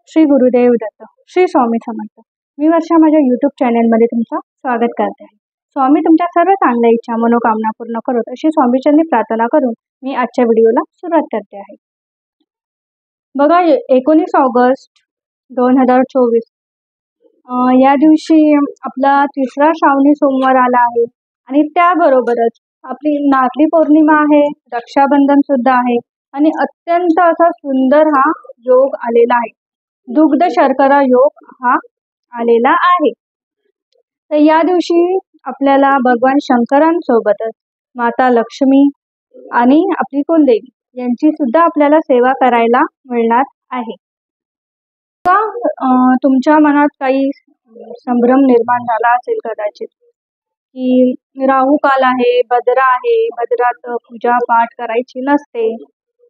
श्री गुरुदेव दत्त. श्री स्वामी समर्थ. मी वर्षा माझ्या यूट्यूब चॅनलमध्ये तुमचं स्वागत करते आहे. स्वामी तुमच्या सर्व चांगल्या इच्छा मनोकामना पूर्ण करोत अशी स्वामीचरणी प्रार्थना करून मी आजच्या व्हिडिओला सुरुवात करते आहे. बघा 19 ऑगस्ट 2024 या दिवशी आपला तिसरा श्रावणी सोमवार आला आहे आणि त्याबरोबरच आपली नारळी पौर्णिमा आहे, रक्षाबंधन सुद्धा आहे आणि अत्यंत असा सुंदर हा योग आलेला आहे. दुग्ध शर्करा योग हा आलेला आहे. तर या दिवशी आपल्याला भगवान शंकरांसोबतच माता लक्ष्मी आणि आपली कुलदेवी यांची सुद्धा आपल्याला सेवा करायला मिळणार आहे. तुमच्या मनात काही संभ्रम निर्माण झाला असेल कदाचित की राहू काल आहे, भद्रा आहे, भद्रात पूजा पाठ करायची नसते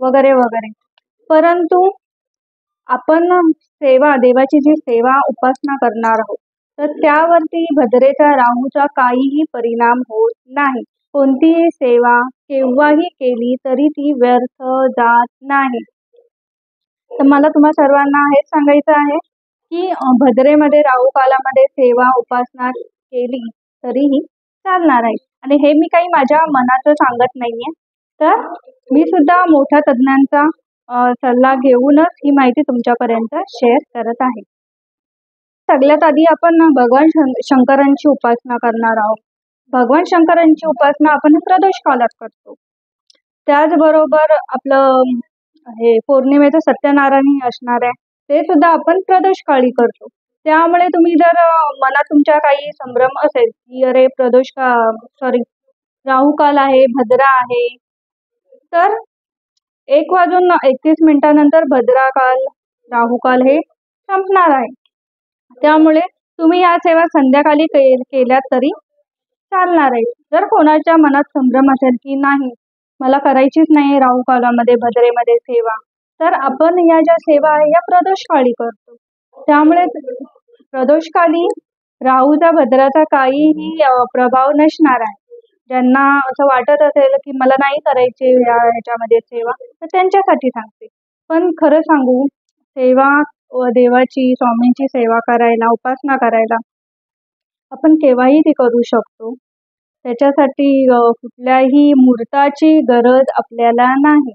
वगैरे वगैरे. परंतु आपण सेवा देवाची जी सेवा उपासना करणार आहोत तर त्यावरती भद्रेचा राहूचा काहीही परिणाम होत नाही. कोणतीही सेवा केव्हाही केली तरी ती व्यर्थ जात नाही. तर मला तुम्हा सर्वांना हेच सांगायचं आहे की भद्रेमध्ये राहू कालामध्ये सेवा उपासना केली तरीही चालणार आहे. आणि हे मी काही माझ्या मनाचं सांगत नाहीये, तर मी सुद्धा मोठ्या तज्ञांचा सल्ला घेऊनच ही माहिती तुमच्यापर्यंत शेअर करत आहे. सगळ्यात आधी आपण भगवान शंकरांची उपासना करणार आहोत. भगवान शंकरांची उपासना आपण प्रदोष कालात करतो. त्याचबरोबर आपलं हे पौर्णिमेचं सत्यनारायण असणार आहे ते सुद्धा आपण प्रदोष काळी करतो. त्यामुळे तुम्ही जर मनात तुमच्या काही संभ्रम असेल की अरे राहू काल आहे, भद्रा आहे, तर 1:31 भद्रा काल राहू काल हे संपणार आहे. त्यामुळे तुम्ही या सेवा संध्याकाळी केल्यात तरी चालणार आहे. जर कोणाच्या मनात संभ्रम असेल की नाही मला करायचीच नाही राहू कालामध्ये भद्रेमध्ये सेवा, तर आपण या ज्या सेवा आहे या प्रदोष काळी करतो. त्यामुळे प्रदोष काली राहूचा भद्राचा काहीही प्रभाव नसणार आहे. ज्यांना असं वाटत असेल की मला नाही करायचे ह्याच्यामध्ये सेवा तर त्यांच्यासाठी सांगते. पण खरं सांगू, सेवा देवाची स्वामींची सेवा करायला उपासना करायला आपण केव्हाही ती करू शकतो. त्याच्यासाठी कुठल्याही मुहूर्ताची गरज आपल्याला नाही.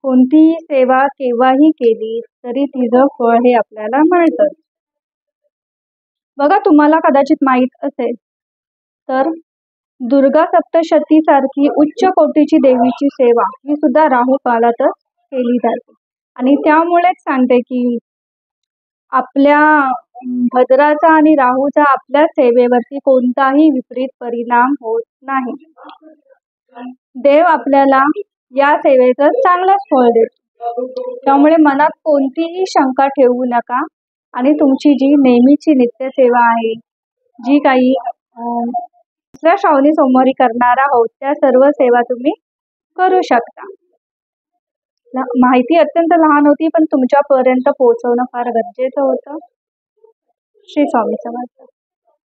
कोणतीही सेवा केव्हाही केली तरी तिचं फळ हे आपल्याला मिळतं. बघा तुम्हाला कदाचित माहीत असेल तर दुर्गा सप्तशती सारखी उच्च कोटीची देवीची सेवा ही सुद्धा राहू कालातच केली जाते. आणि त्यामुळेच सांगते की आपल्या भद्राचा आणि राहूचा आपल्या सेवेवरती कोणताही विपरीत परिणाम होत नाही. देव आपल्याला या सेवेचं चांगलंच फळ देतो. त्यामुळे मनात कोणतीही शंका ठेवू नका आणि तुमची जी नेहमीची नित्यसेवा आहे, जी काही दुसऱ्या श्रावणी सोमवारी करणार आहोत त्या सर्व सेवा तुम्ही करू शकता. माहिती अत्यंत लहान होती पण तुमच्यापर्यंत पोहोचवणं फार गरजेचं होतं. श्री स्वामी समर्थ.